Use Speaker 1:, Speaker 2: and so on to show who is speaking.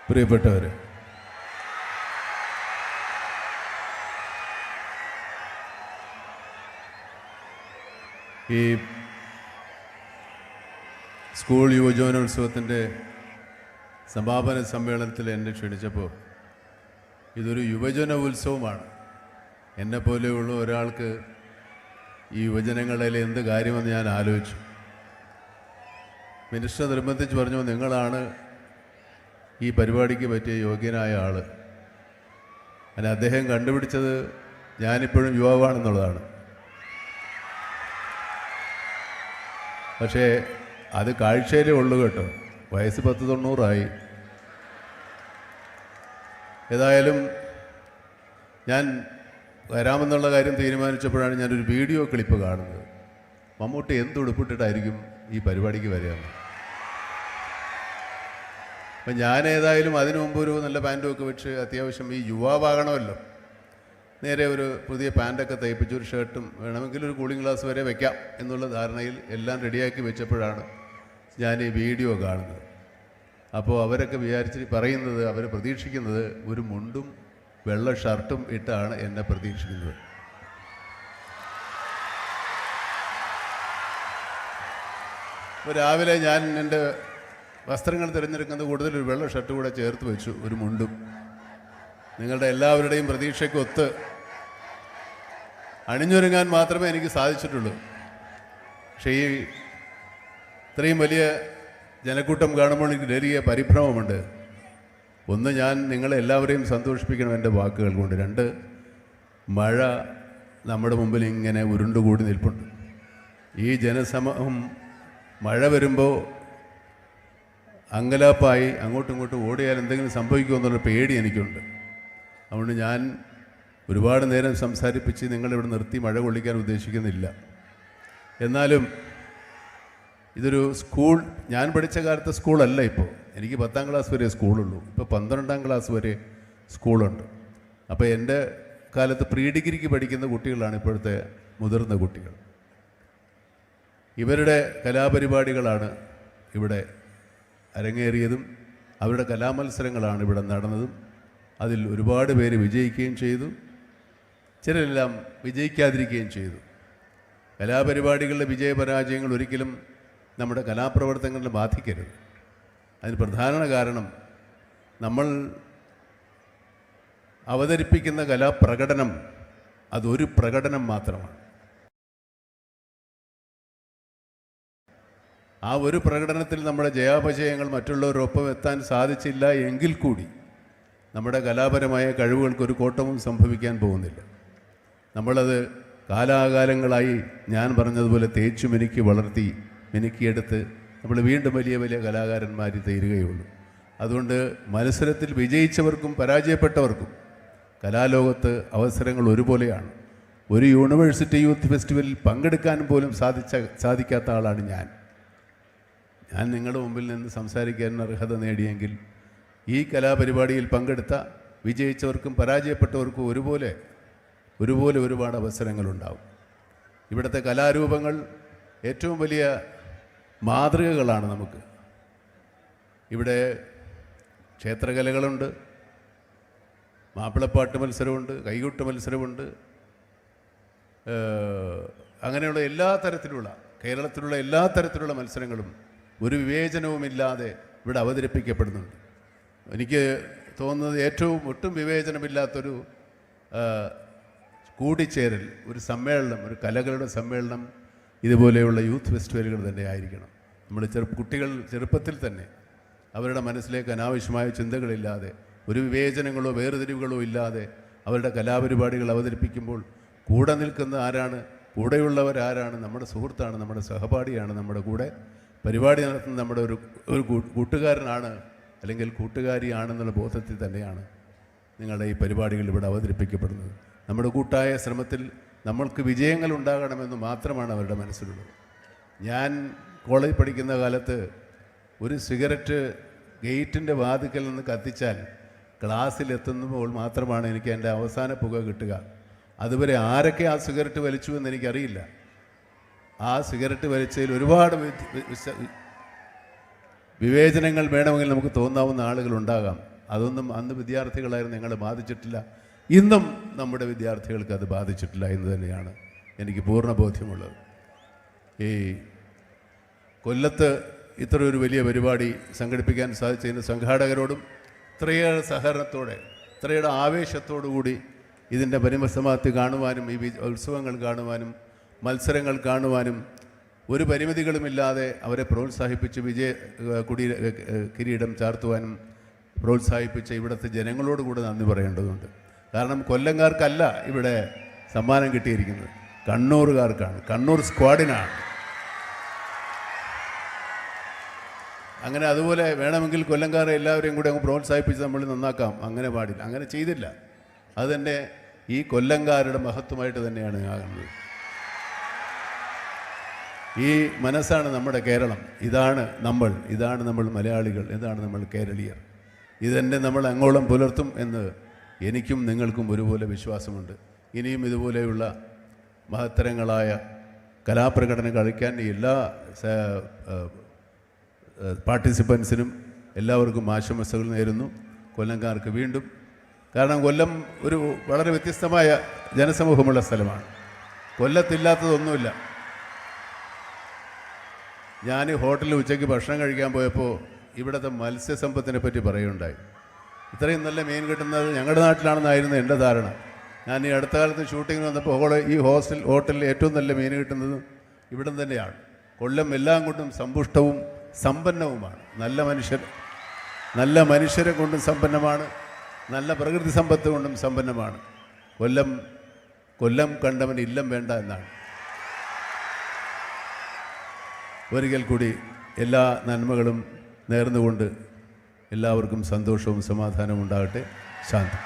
Speaker 1: പ്രിയപ്പെട്ടവർ, ഈ സ്കൂൾ യുവജനോത്സവത്തിൻ്റെ സമാപന സമ്മേളനത്തിൽ എന്നെ ക്ഷണിച്ചപ്പോൾ ഇതൊരു യുവജന ഉത്സവമാണ്. എന്നെപ്പോലെയുള്ള ഒരാൾക്ക് ഈ യുവജനങ്ങളിൽ എന്ത് കാര്യമെന്ന് ഞാൻ ആലോചിച്ചു. മിനിസ്റ്റർ നിർബന്ധിച്ച് പറഞ്ഞു, നിങ്ങളാണ് ഈ പരിപാടിക്ക് പറ്റിയ യോഗ്യനായ ആൾ. അങ്ങനെ അദ്ദേഹം കണ്ടുപിടിച്ചത് ഞാനിപ്പോഴും യുവാവാണെന്നുള്ളതാണ്. പക്ഷേ അത് കാഴ്ചയിലേ ഉള്ളൂ കേട്ടോ. വയസ്സ് 90 ഏതായാലും ഞാൻ വരാമെന്നുള്ള കാര്യം തീരുമാനിച്ചപ്പോഴാണ് ഞാനൊരു വീഡിയോ ക്ലിപ്പ് കാണുന്നത്. മമ്മൂട്ടി എന്തുടുപ്പിട്ടിട്ടായിരിക്കും ഈ പരിപാടിക്ക് വരികയെന്ന്. അപ്പം ഞാൻ ഏതായാലും അതിനു മുമ്പ് ഒരു നല്ല പാൻറ്റൊക്കെ വെച്ച് അത്യാവശ്യം ഈ യുവാവാകണമല്ലോ, നേരെ ഒരു പുതിയ പാൻറ്റൊക്കെ തയ്പ്പിച്ച് ഒരു ഷർട്ടും വേണമെങ്കിൽ ഒരു കൂളിംഗ് ഗ്ലാസ് വരെ വെക്കാം എന്നുള്ള ധാരണയിൽ എല്ലാം റെഡിയാക്കി വെച്ചപ്പോഴാണ് ഞാൻ ഈ വീഡിയോ കാണുന്നത്. അപ്പോൾ അവരൊക്കെ പറയുന്നത്, അവർ പ്രതീക്ഷിക്കുന്നത് ഒരു മുണ്ടും വെള്ള ഷർട്ടും ഇട്ടാണ് എന്നെ പ്രതീക്ഷിക്കുന്നത്. അപ്പോൾ രാവിലെ ഞാൻ എൻ്റെ വസ്ത്രങ്ങൾ തിരഞ്ഞെടുക്കുന്നത് കൂടുതലൊരു വെള്ള ഷർട്ട് കൂടെ ചേർത്ത് വെച്ചു, ഒരു മുണ്ടും. നിങ്ങളുടെ എല്ലാവരുടെയും പ്രതീക്ഷയ്ക്കൊത്ത് അണിഞ്ഞൊരുങ്ങാൻ മാത്രമേ എനിക്ക് സാധിച്ചിട്ടുള്ളൂ. പക്ഷേ ഈ ഇത്രയും വലിയ ജനക്കൂട്ടം കാണുമ്പോൾ എനിക്ക് വലിയ പരിഭ്രമമുണ്ട്. ഒന്ന്, ഞാൻ നിങ്ങളെല്ലാവരെയും സന്തോഷിപ്പിക്കണം എൻ്റെ വാക്കുകൾ കൊണ്ട്. രണ്ട്, മഴ നമ്മുടെ മുമ്പിൽ ഇങ്ങനെ ഉരുണ്ടുകൂടി നിൽപ്പുണ്ട്. ഈ ജനസമൂഹം മഴ വരുമ്പോൾ അങ്കലാപ്പായി അങ്ങോട്ടും ഇങ്ങോട്ടും ഓടിയാൽ എന്തെങ്കിലും സംഭവിക്കുമെന്നുള്ള പേടി എനിക്കുണ്ട്. അതുകൊണ്ട് ഞാൻ ഒരുപാട് നേരം സംസാരിപ്പിച്ച് നിങ്ങളിവിടെ നിർത്തി മഴ കൊള്ളിക്കാൻ ഉദ്ദേശിക്കുന്നില്ല. എന്നാലും ഇതൊരു സ്കൂൾ, ഞാൻ പഠിച്ച കാലത്തെ സ്കൂളല്ല ഇപ്പോൾ. എനിക്ക് 10ാം ക്ലാസ് വരെ സ്കൂളുള്ളൂ. ഇപ്പോൾ 12ാം ക്ലാസ് വരെ സ്കൂളുണ്ട്. അപ്പോൾ എൻ്റെ കാലത്ത് പ്രീ ഡിഗ്രിക്ക് പഠിക്കുന്ന കുട്ടികളാണ് ഇപ്പോഴത്തെ മുതിർന്ന കുട്ടികൾ. ഇവരുടെ കലാപരിപാടികളാണ് ഇവിടെ അരങ്ങേറിയതും അവരുടെ കലാമത്സരങ്ങളാണ് ഇവിടെ നടന്നതും. അതിൽ ഒരുപാട് പേര് വിജയിക്കുകയും ചെയ്തു, ചിലരെല്ലാം വിജയിക്കാതിരിക്കുകയും ചെയ്തു. കലാപരിപാടികളുടെ വിജയപരാജയങ്ങൾ ഒരിക്കലും നമ്മുടെ കലാപ്രവർത്തനങ്ങളെ ബാധിക്കരുത്. അതിന് പ്രധാന കാരണം നമ്മൾ അവതരിപ്പിക്കുന്ന കലാപ്രകടനം അതൊരു പ്രകടനം മാത്രമാണ്. ആ ഒരു പ്രകടനത്തിൽ നമ്മുടെ ജയാപജയങ്ങൾ മറ്റുള്ളവരൊപ്പം എത്താൻ സാധിച്ചില്ല എങ്കിൽ കൂടി നമ്മുടെ കലാപരമായ കഴിവുകൾക്കൊരു കോട്ടവും സംഭവിക്കാൻ പോകുന്നില്ല. നമ്മളത് കാലാകാലങ്ങളായി ഞാൻ പറഞ്ഞതുപോലെ തേച്ചു മിനുക്കി വളർത്തി മിനുക്കിയെടുത്ത് നമ്മൾ വീണ്ടും വലിയ വലിയ കലാകാരന്മാർ തീരുകയുള്ളൂ. അതുകൊണ്ട് മത്സരത്തിൽ വിജയിച്ചവർക്കും പരാജയപ്പെട്ടവർക്കും കലാലോകത്ത് അവസരങ്ങൾ ഒരുപോലെയാണ്. ഒരു യൂണിവേഴ്സിറ്റി യൂത്ത് ഫെസ്റ്റിവലിൽ പങ്കെടുക്കാൻ പോലും സാധിക്കാത്ത ആളാണ് ഞാൻ നിങ്ങളുടെ മുമ്പിൽ നിന്ന് സംസാരിക്കാൻ അർഹത നേടിയെങ്കിൽ ഈ കലാപരിപാടിയിൽ പങ്കെടുത്ത വിജയിച്ചവർക്കും പരാജയപ്പെട്ടവർക്കും ഒരുപോലെ ഒരുപാട് അവസരങ്ങളുണ്ടാവും. ഇവിടുത്തെ കലാരൂപങ്ങൾ ഏറ്റവും വലിയ മാതൃകകളാണ് നമുക്ക്. ഇവിടെ ക്ഷേത്രകലകളുണ്ട്, മാപ്പിളപ്പാട്ട് മത്സരമുണ്ട്, കൈകൊട്ട് മത്സരമുണ്ട്. അങ്ങനെയുള്ള എല്ലാ തരത്തിലുള്ള കേരളത്തിലുള്ള എല്ലാ തരത്തിലുള്ള മത്സരങ്ങളും ഒരു വിവേചനവുമില്ലാതെ ഇവിടെ അവതരിപ്പിക്കപ്പെടുന്നുണ്ട്. എനിക്ക് തോന്നുന്നത് ഒട്ടും വിവേചനമില്ലാത്തൊരു കൂടിച്ചേരൽ, ഒരു സമ്മേളനം, ഒരു കലകളുടെ സമ്മേളനം ഇതുപോലെയുള്ള യൂത്ത് ഫെസ്റ്റിവലുകൾ തന്നെ ആയിരിക്കണം. നമ്മൾ കുട്ടികൾ ചെറുപ്പത്തിൽ തന്നെ അവരുടെ മനസ്സിലേക്ക് അനാവശ്യമായ ചിന്തകളില്ലാതെ, ഒരു വിവേചനങ്ങളോ വേർതിരിവുകളോ ഇല്ലാതെ അവരുടെ കലാപരിപാടികൾ അവതരിപ്പിക്കുമ്പോൾ കൂടെ നിൽക്കുന്ന ആരാണ്, കൂടെയുള്ളവരാരാണ്, നമ്മുടെ സുഹൃത്താണ്, നമ്മുടെ സഹപാഠിയാണ്, നമ്മുടെ കൂടെ പരിപാടി നടത്തുന്ന നമ്മുടെ ഒരു കൂട്ടുകാരനാണ് അല്ലെങ്കിൽ കൂട്ടുകാരിയാണെന്നുള്ള ബോധത്തിൽ തന്നെയാണ് നിങ്ങളുടെ ഈ പരിപാടികൾ ഇവിടെ അവതരിപ്പിക്കപ്പെടുന്നത്. നമ്മുടെ കൂട്ടായ ശ്രമത്തിൽ നമ്മൾക്ക് വിജയങ്ങൾ ഉണ്ടാകണമെന്ന് മാത്രമാണ് അവരുടെ മനസ്സിലുള്ളത്. ഞാൻ കോളേജിൽ പഠിക്കുന്ന കാലത്ത് ഒരു സിഗരറ്റ് ഗേറ്റിൻ്റെ വാതിക്കൽ നിന്ന് കത്തിച്ചാൽ ക്ലാസ്സിലെത്തുമ്പോൾ മാത്രമാണ് എനിക്ക് എൻ്റെ അവസാന പുക കിട്ടുക. അതുവരെ ആരൊക്കെ ആ സിഗരറ്റ് വലിച്ചു എന്ന് എനിക്കറിയില്ല. ആ സിഗരറ്റ് വലിച്ചതിൽ ഒരുപാട് വിവേചനങ്ങൾ വേണമെങ്കിൽ നമുക്ക് തോന്നാവുന്ന ആളുകളുണ്ടാകാം. അതൊന്നും അന്ന് വിദ്യാർത്ഥികളായിരുന്നു ഞങ്ങളെ ബാധിച്ചിട്ടില്ല. ഇന്നും നമ്മുടെ വിദ്യാർത്ഥികൾക്ക് അത് ബാധിച്ചിട്ടില്ല എന്ന് തന്നെയാണ് എനിക്ക് പൂർണ്ണ ബോധ്യമുള്ളത്. ഈ കൊല്ലത്ത് ഇത്ര ഒരു വലിയ പരിപാടി സംഘടിപ്പിക്കാൻ സാധിച്ചതിന് സംഘാടകരോടും ഇത്രയേറെ സഹകരണത്തോടെ ഇത്രയുടെ ആവേശത്തോടു കൂടി ഇതിൻ്റെ പരിസമാപ്തി കാണുവാനും ഈ ഉത്സവങ്ങൾ കാണുവാനും മത്സരങ്ങൾ കാണുവാനും ഒരു പരിമിതികളുമില്ലാതെ അവരെ പ്രോത്സാഹിപ്പിച്ച് കിരീടം ചാർത്തുവാനും പ്രോത്സാഹിപ്പിച്ച ഇവിടുത്തെ ജനങ്ങളോട് കൂടെ നന്ദി പറയേണ്ടതുണ്ട്. കാരണം കൊല്ലംകാർക്കല്ല ഇവിടെ സമ്മാനം കിട്ടിയിരിക്കുന്നത്, കണ്ണൂറുകാർക്കാണ്, കണ്ണൂർ സ്ക്വാഡിനാണ്. അങ്ങനെ അതുപോലെ വേണമെങ്കിൽ കൊല്ലംകാരെ എല്ലാവരെയും കൂടെ അങ്ങ് പ്രോത്സാഹിപ്പിച്ച് നമ്മൾ നന്നാക്കാം, അങ്ങനെ പാടില്ല, അങ്ങനെ ചെയ്തില്ല. അത് തന്നെ ഈ കൊല്ലംകാരുടെ മഹത്വമായിട്ട് തന്നെയാണ് കാണുന്നത്. ഈ മനസ്സാണ് നമ്മുടെ കേരളം, ഇതാണ് നമ്മൾ മലയാളികൾ, ഇതാണ് നമ്മൾ കേരളീയർ. ഇതെന്നെ നമ്മൾ അങ്ങോളം പുലർത്തും എന്ന് എനിക്കും നിങ്ങൾക്കും ഒരുപോലെ വിശ്വാസമുണ്ട്. ഇനിയും ഇതുപോലെയുള്ള മഹത്തരങ്ങളായ കലാപ്രകടനം കളിക്കാൻ എല്ലാ പാർട്ടിസിപ്പൻസിനും എല്ലാവർക്കും ആശംസകൾ നേരുന്നു. കൊല്ലംകാർക്ക് വീണ്ടും, കാരണം കൊല്ലം ഒരു വളരെ വ്യത്യസ്തമായ ജനസമൂഹമുള്ള സ്ഥലമാണ്. കൊല്ലത്തില്ലാത്തതൊന്നുമില്ല. ഞാൻ ഹോട്ടലിൽ ഉച്ചയ്ക്ക് ഭക്ഷണം കഴിക്കാൻ പോയപ്പോൾ ഇവിടുത്തെ മത്സ്യസമ്പത്തിനെ പറ്റി പറയുകയുണ്ടായി. ഇത്രയും നല്ല മീൻ കിട്ടുന്നത് ഞങ്ങളുടെ നാട്ടിലാണെന്നായിരുന്നു എൻ്റെ ധാരണ. ഞാൻ ഈ അടുത്ത കാലത്ത് ഷൂട്ടിങ്ങിന് വന്നപ്പോൾ ഈ ഹോട്ടലിൽ ഏറ്റവും നല്ല മീൻ കിട്ടുന്നത് ഇവിടം തന്നെയാണ്. കൊല്ലം എല്ലാം കൊണ്ടും സമ്പുഷ്ടവും സമ്പന്നവുമാണ്. നല്ല മനുഷ്യരെ കൊണ്ടും സമ്പന്നമാണ്, നല്ല പ്രകൃതി സമ്പത്ത് കൊണ്ടും സമ്പന്നമാണ്. കൊല്ലം കണ്ടവൻ ഇല്ലം വേണ്ട എന്നാണ്. ഒരിക്കൽ കൂടി എല്ലാ നന്മകളും നേർന്നുകൊണ്ട് എല്ലാവർക്കും സന്തോഷവും സമാധാനവും ഉണ്ടാകട്ടെ. ശാന്തി.